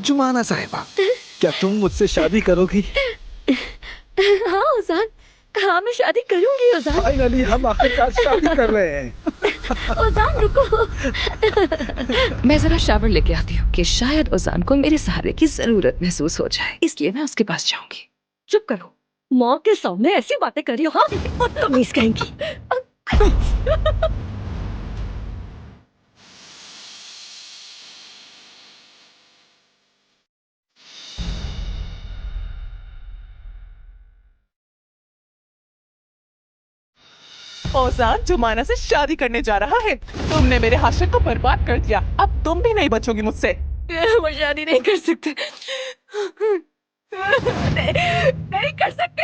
जुमाना साहिबा, क्या तुम मुझसे शादी करोगी? हाँ उजान, हाँ मैं शादी करूंगी उजान। फाइनली हम आखिरकार शादी कर रहे हैं। उजान रुको। मैं जरा शावर लेके आती हूँ कि शायद उजान को मेरे सहारे की जरूरत महसूस हो जाए, इसलिए मैं उसके पास जाऊंगी। चुप करो, माँ के सामने ऐसी बातें करी हो, हाँ? बदतमीज कहेंगी। ओजान जुमाना से शादी करने जा रहा है। तुमने मेरे हाशिर को बर्बाद कर दिया, अब तुम भी नहीं बचोगी मुझसे। वो शादी नहीं कर सकते। नहीं कर सकते।